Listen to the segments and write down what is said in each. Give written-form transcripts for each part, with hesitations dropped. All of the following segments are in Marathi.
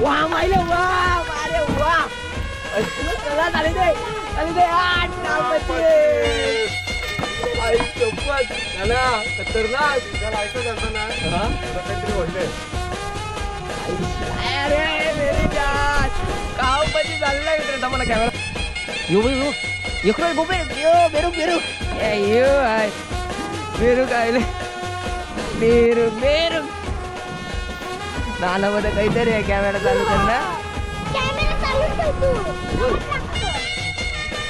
वा मायले वा अरे वा चला झाले ते आठ कामपती आई सोबत ना खतरनाक जायचं जातं ना काहीतरी होईल अरे मेरी जान कामपती चाललाय मित्र मला कॅमेरा यो इकडे गोबे यो बेरू यो आय बेरू काय बेरू नालामध्ये काहीतरी आहे कॅमेरा चालू करणं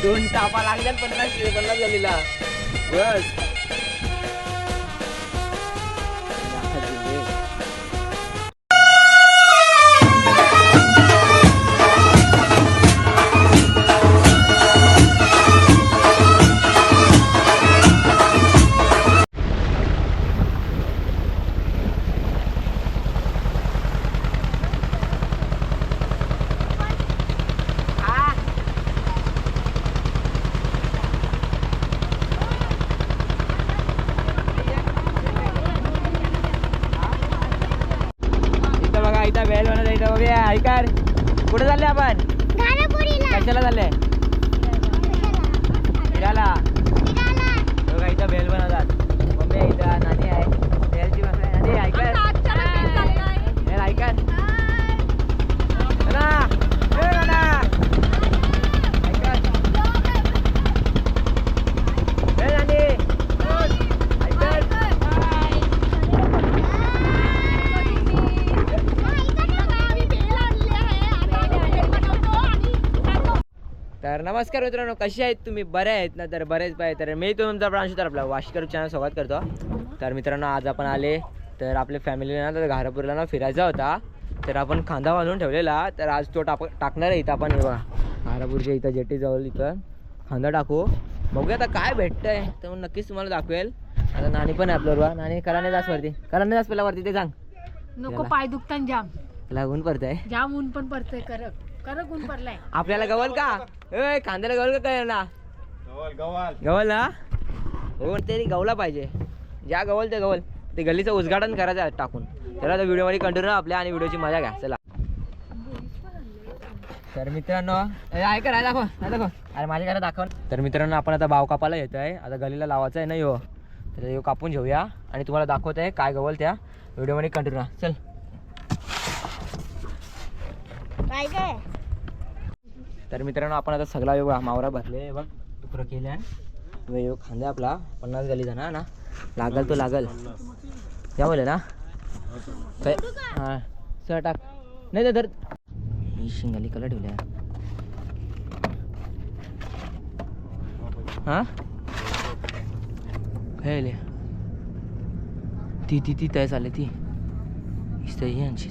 दोन टापा लागल्या 50 झालेला बस वेळ म्हणत इथं बघूया ऐकार कुठे चालले आपण कशाला चालले फिरायला बघा इथं बेल बनवतात मम्मी इथं नानी आहे बेलची बसलाय नानी ऐकार ऐकार तर नमस्कार मित्रांनो, कसे आहेत तुम्ही? बरे आहेत ना? तर बरेच पाहिजे. तर मी तुमचा प्रांशू तर आपला वाशीकर चॅनल स्वागत करतो. तर मित्रांनो आज आपण आले तर आपल्या फॅमिलीला तर घारापूरला ना फिरायचा होता. तर आपण खांदा बांधून ठेवलेला, तर आज तो टाकणार आहे इथं आपण. हे बघा घारापूरच्या इथं जेटीजवळ इथं खांदा टाकू. बघूया आता काय भेटतंय, तर मग नक्कीच तुम्हाला दाखवेल. आता नानी पण आहे आपल्याबरोबर. नानी कराने जास वरती, कराने जास पहिला वरती ते सांग. नको पाय दुखतान जाम लागून पडतंय, जाम ऊन पण पडतंय. करक ऊन पडलाय. आपल्याला गवल का खांद्याला गवल का काय ना गवल ना हो तरी गवला पाहिजे. ज्या गवल ते गवल ते गल्लीचं उद्घाटन करायचं आहे टाकून. तर आता व्हिडिओमध्ये कंटिन्यू आपल्या आणि व्हिडिओची मजा घ्या. चला तर मित्रांनो ऐका राय दाखव अरे माझ्या घरात दाखव. तर मित्रांनो आपण आता भाव कापायला येत आहे. आता गलीला लावायचं आहे ना यो, तर यो कापून घेऊया आणि तुम्हाला दाखवत आहे काय गवल त्या व्हिडिओमध्ये कंटिन्यू. चल तर मित्रांनो आपण आता सगळा योग मावरा भरले बघ, तुकडं केले आणि योग खांदा आपला 50 गली जाणार ना. लागल तो लागल या बोले ना काय. हां सर टाक नाही तर मी शिंगाली कलर ठेवल्या. हां खेळले ती ती ती तय चालली ती ही यांची.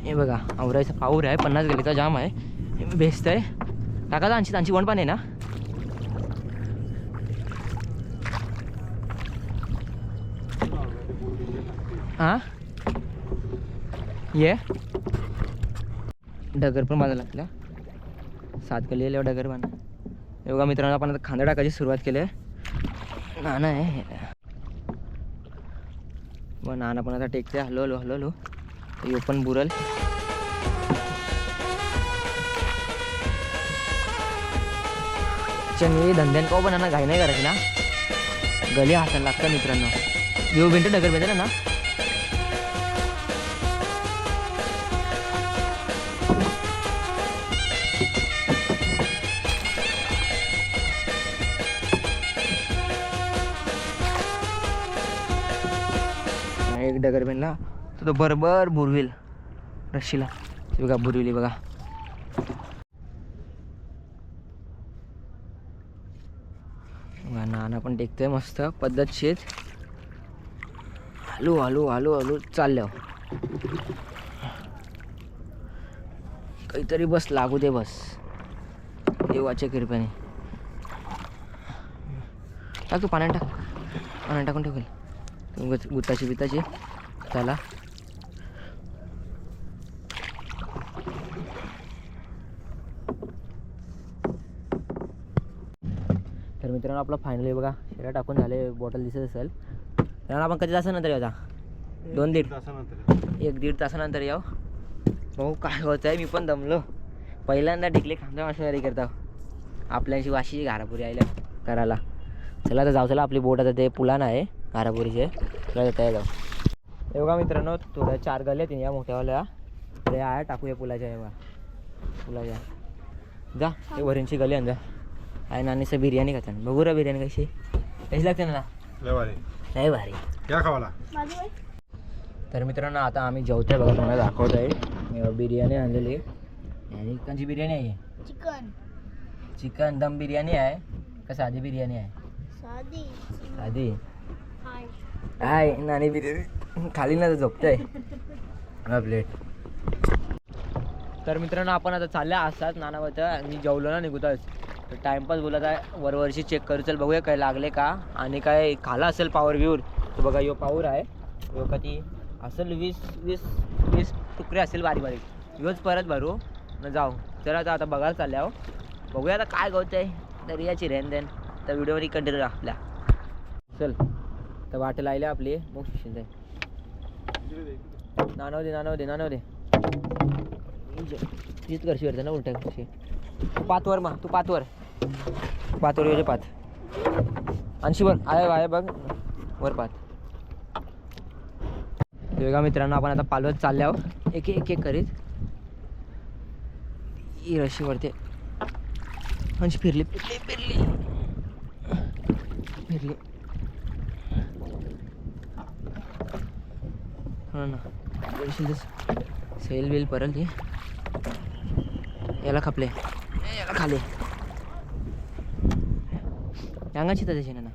हे बघा आवरायचा पाऊर आहे, 50 गलीचा जाम आहे. बेस्ट आहे टाका आणची वण पण आहे ना. हां ये डगर पण बांधायला लागला. 7 गली एवढा डगर बांधा. हे बघा मित्रांनो आपण आता खांदा टाकायची सुरुवात केली आहे. नाना आहे मग नाना पण आता टेकते. हलो यो पण बुरल. मी धंद्यान पण ना घाई नाही करायची ना. गली हाताला लागतं मित्रांनो. यो बेंट डगर बेंट ना. एक डगर बेंटला तो बरोबर बुरविल रशीला. बघा बुरविली बघा. नाना पण टेकतोय मस्त पद्धतशीर. हलू चालल्या. काहीतरी बस लागू दे बस देवाच्या कृपेने. टाक तू पाण्यात टाकून ठेवेल गुताची बिताची. चला तर मित्रांनो आपलं फायनली बघा शिरा टाकून झाले. बॉटल दिसत असेल. तर आपण कधी तासानंतर येऊ आता? 2-1.5 तासानंतर येऊ. भाऊ काय होत आहे, मी पण दमलो. पहिल्यांदा टिकले खांदा मासेमारी करता आपल्याशी वाशीची घारापुरी आयला करायला. चला आता जाऊ. चला आपली बोट आता ते पुलान आहे घारापुरीचे, चला जाता जाऊ. हे बघा मित्रांनो, थोड्या 4 गल्ल्या आहेत या मोठ्यावाल्या, ते आहे टाकूया पुलाच्या. हे बघा पुलाच्या जा, हे वरींची गली आहे जा. आहे नानीचं बिर्याणी खातात. बघू रा बिर्याणी कशी लागते ना. लय भारी क्या खावाला. तर मित्रांनो आता आम्ही जेवतोय बघा, तुम्हाला दाखवत आहे. बिर्याणी आणलेली आणि चिकनची बिर्याणी आहे. चिकन दम बिर्याणी आहे का साधी बिर्याणी आहे? साधी आहे. नानी बिर्याणी खाली ना झोपतंय प्लेट. तर मित्रांनो आपण आता चालल्या असतात नानावत. मी जेवलो ना निघूतच, तर टाइमपास बोलत आहे. वरवरशी चेक करू. चल बघूया काय लागले का आणि काय खाला असेल पावर व्ह्यूर. तर बघा यो पावर आहे, यो कधी असेल 20 तुकडे असेल बारीक बारीक. योच परत भरू न जाऊ. चला आता बघायला चालल्या हो. बघूया आता काय गवत आहे. तर याची रेन देन तर व्हिडिओमध्ये कंटिन्यू आपल्या. चल तर वाट लायले आपली मग शिंदे नानव दे तीच करशी वरते ना उलट्या कशी पातवर मा तू पातवर येते पात आणशी वर आहे बघ वर पात. बघा मित्रांनो आपण आता पालवत चालल्यावर एक एक करीत ही रशी वरते अंशी फिरली हो ना. सेल बिल परल ती याला खपले याला खाले अंगाची तर त्याची ना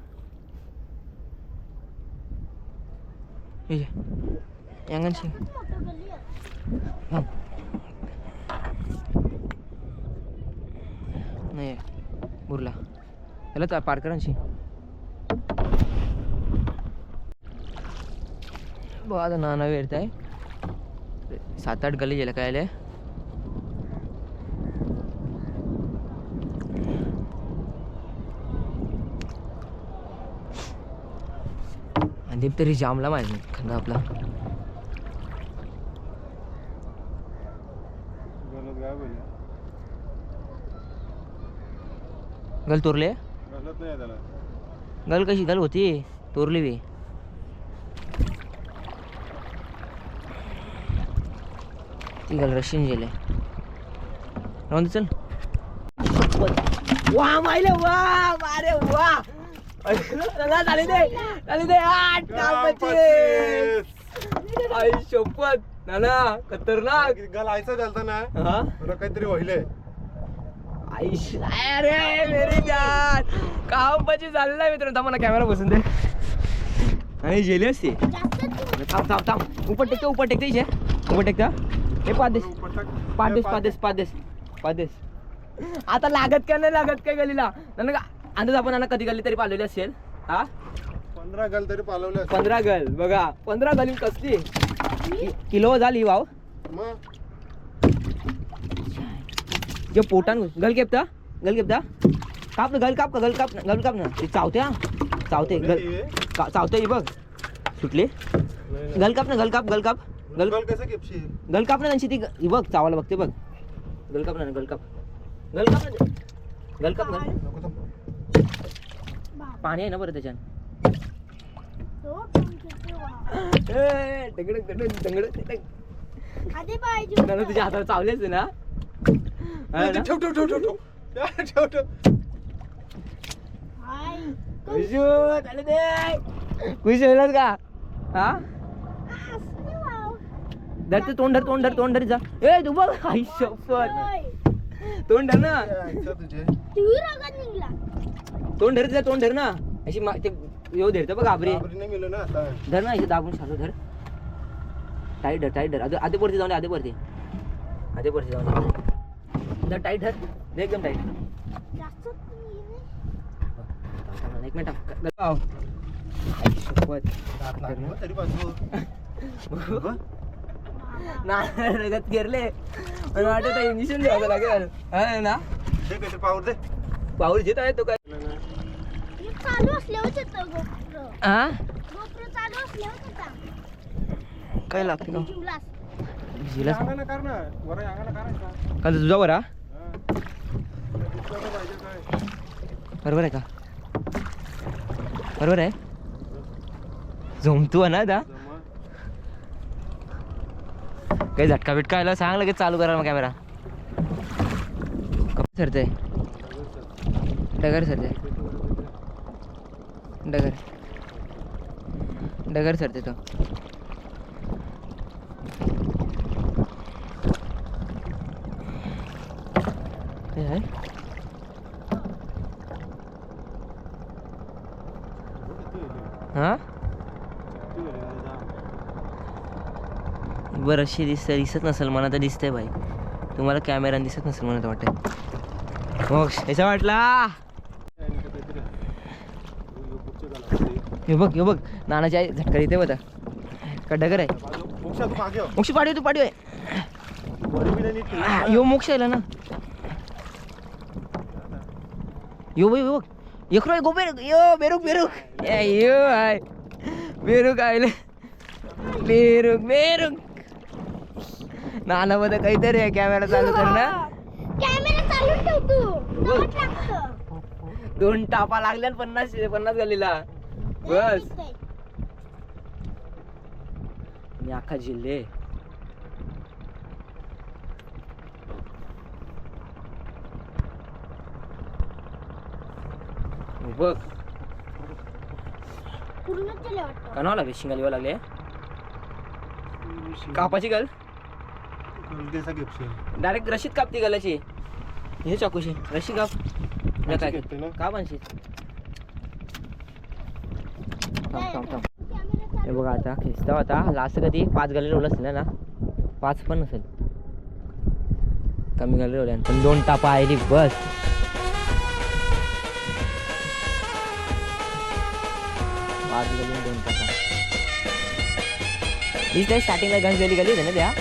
अंगाची नाही बुरला त्याला पार करांशी आता नाना वेळत आहे. 7-8 गली गेल्या काय आले. दीप तरी जामला माहिती खंदा आपला गल तोरले गल कशी गल होती तोरली बी. ती गल रशियन गेले राहून चल. वा माहिले वा अरे वा झाली दे 8 आई शपथ नाना खतरनाक गलायचं झालं ना. हा तुला काहीतरी होईल अरे मेरी जान काम पची चाललाय मित्रांनो. थांबा ना कॅमेरा बसून दे आणि जेली असते. थांब ऊपर टेकते इथे ऊपर टेकता हे पादेश आता लागत का नाही लागत काय गलीला ना. अंदाज आपण कधी गली तरी पालवली असेल. हा 15 गल तरी पालवले. 15 गल बघा 15 गली कसली किलो झाली वाव. मग जे पोटान गल केपता काप ना गल काप ना ते चावते चावते बघ सुटली. गल काप कसं केपशील गल काप ना त्यांची ती बघ चावायला बघते बघ. गल काप ना पाणी आहे ना बरं त्याच्यात. तुझ्या हातावर चावलेच ना. खुश होईलच का. हा धरते तोंड धर जा. ए तू बघ आई शपथ तोंड धर ना. तोंड धर ना अशी ते येऊ धरतं बघ घाबरे धर ना अशी दाबून शालो धर. टाईट धर आधे पडते जाऊन आधे पडते जाऊन धर टाईट धर एकदम टाईट. एक मिनिट रगत गिरले वाटत इंजेक्शन घ्यावं लागेल ना. पाऊल घेत आहे तो काय काय लागते ना जिला अंगानं कर ना वरा अंगानं करायचा का तुझा बरा हा. दिसलं तर पाहिजे काय बरोबर आहे का बरोबर आहे जमतो ना दा जमा. काही झटका बिटका आला सांग लगेच चालू करा मग कॅमेरा कप सरते डगर सरते डगर डगर सरते तो हे आहे हा बरंचशी दिसत नसेल मला तर दिसतंय भाई तुम्हाला कॅमेरा दिसत नसेल मला तर वाटतं मग याचा वाटला हे बघ नानाची आई झटका देते बघा का डगर आहे मोक्षा तू मागे हो. मोक्षी पाडवी तू पाडवी वरी बी नाही नीट केली. यो मोक्ष आला ना यो बघ एक गो बेरुक यो बेरुक यो आहे बेरुक आयले बेरुक नाना मध्ये काहीतरी आहे कॅमेरा चालू कर ना कॅमेरा चालू ठेव तू नवट लागतं. 2 टापा लागल्या 50 गलीला बस मी अख्खा जिल्हे बघ पूर्णच झाले वाटतं. कणाला वेशिंग आली लागले कापाची गल कलगेचा घेपशील. डायरेक्ट रशीद कापती गलाची हे चाकूशी रशी काप नाही काय घेते ना. का बनशी थांब कॅमेरा हे बघा आता खिस्ता होता लास्ट कधी 5 गल्ली रोल असतील ना 5 पण नसेल कमी गल्ली रोल्या पण 2 टापा आली बस पाच गल्ली 2 टापा इथे स्टार्टिंगला गंज गली गली होते ना त्या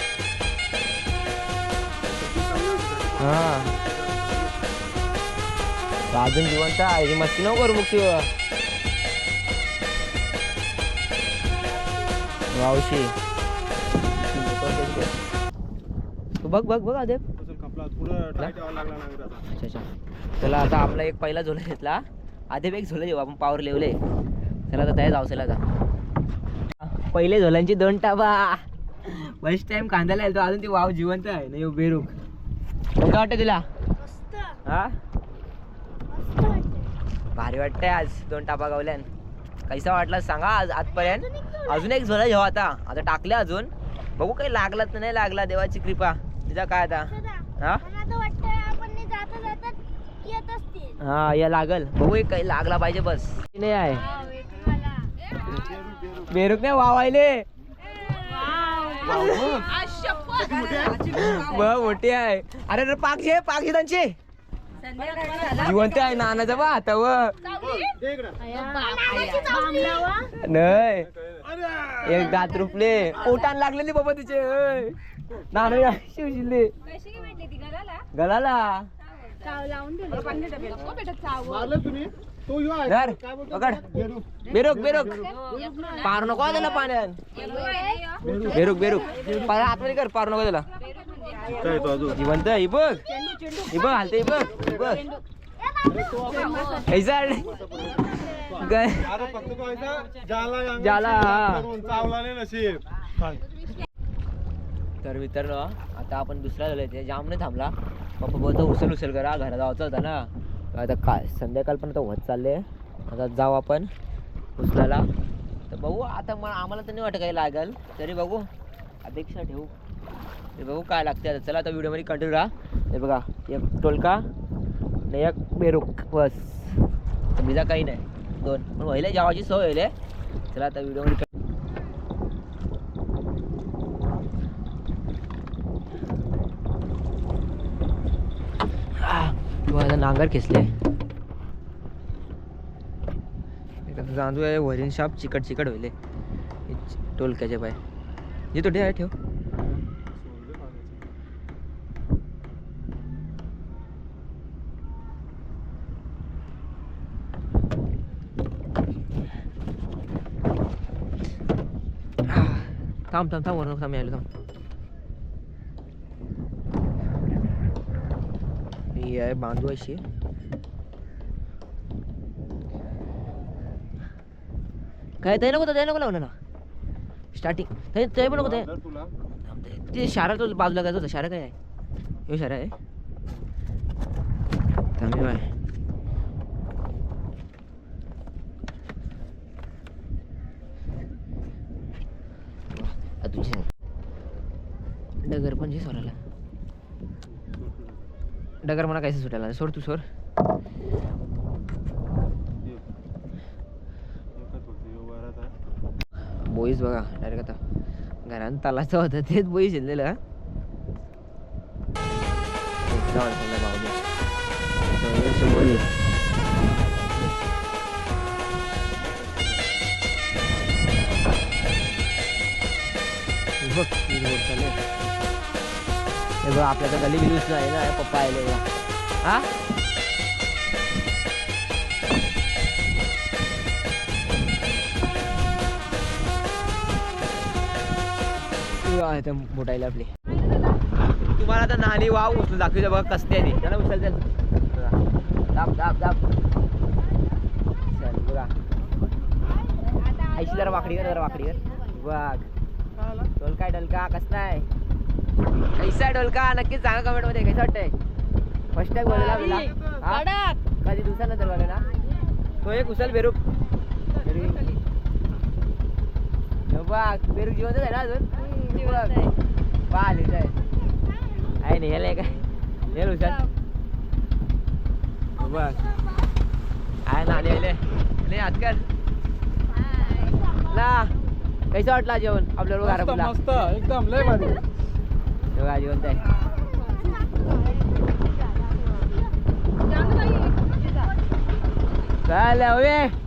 हा अजून जिवंत आहे मस्ती नको करू मुक्ती मावशी तू बघ आदेव अजून कपला पुढं टाईट यावं लागला ना विराचा. अच्छा चला आता आपला एक पहिला झोला घेतला आदेव एक झोला देऊ आपण पावर लेवले चला आता तयार जाऊ चला आता पहिले झोल्यांची 2 टाबा फर्स्ट टाइम कांद्याला येतो अजून ती वाव जिवंत आहे ना बेरूक काय वाटतं तुला मस्त हा मस्त वाटतं. भारी वाटतंय आज 2 टापा गावल्यान कैसा वाटला सांगा आज आजपर्यंत अजून एक झोला घेऊ आता टाकले अजून बघू काही लागला तर नाही लागला देवाची कृपा तिचा काय आता हा मला तर वाटतंय आपण जाता येत असतील. हा या लागल बघू एक काही लागला पाहिजे बस नाही आहे बेरूक नाही वावायले मोठी आहे अरे पाकशे त्यांची जिवंत आहे नानाचा बा आता दे इकडं. नाही एक दात रुपले पोटान लागलेली बाबा तिचे नाना शिवशिल्ले गलाला मारलं तुम्ही तो यो आहे. धर काय बोलतो? पकड बेरू. बेरूक पार नको त्याला पाण्यात बेरूक आतमध्ये कर पार नको त्याला काय तो अजून जिवंत ही बघ हालते ही बघ ऐसा काय अरे फक्त तो ऐसा जाला जाला, हा. चावला नाही नशीब सांग. तर मित्रांनो आता आपण दुसरा झाला ते जाम नाही थांबला पप्पा बोलतो उचल करा घरा जायचं होता ना आता काय संध्याकाळ पण आता होत चालले आता जाऊ आपण उचलायला तर बघू आता आम्हाला तर नाही वाटत काही लागल तरी बघू अपेक्षा ठेवू ते बघू काय लागते आता चला आता व्हिडिओमध्ये कंटिन्यू राहा हे बघा एक टोलका आणि एक बेरूक बस बिजा काही नाही 2 पण व्हायला जावाची सवय व्हायला चला आता व्हिडिओमध्ये माझा नांगर खेचले गांजू आहे वरीन शाप चिकट होईल टोलक्याचे पाय जे तो आहे ठेव थांब थांब थांब वरून थांब यायला थांब आहे बांधू अशी. काय ते नको लावलं ना स्टार्टिंग ते पण नको ते तुला ते शारा तो बाजूला जायचं होतं. शारा काय आहे हे शारा आहे चांगली बाय. तुझे डगर पण जे सोडायला डगर मला कायचं सुटायला सोड तू सोड. बोईस बघा डायरेक्ट आता घरात तालाचं होतं तेच बोई शिरलेलं. हे बघ आपल्या तर गली बिलूच नाही ना पप्पा आले हा. मोठायला आपली तुम्हाला आता नाणी वाव उचलून दाखवते बघा कसते आहे ती. त्याला उचल दाब दाब दाब चल बघा. ऐशी जरा वाकडी कर बघ. ढोलका ढोलका कसं आहे कैसा आहे ढोलका नक्कीच सांगा कमेंट मध्ये कसं वाटतंय. फर्स्ट टाइम बोलला आपला कधी दिवसानंतर बोलला तो एक उचल बेरूक बघ. बेरूक जिवंतच आहे ना अजून बाल आहे नाही याला काय हे उचल बघ आहे ना आले नाही आजकाल ना. कैसा वाटला जेवण आपल्याला घरापुरला. मस्त एकदम लय भारी. बघा जिवंत आहे. चालेल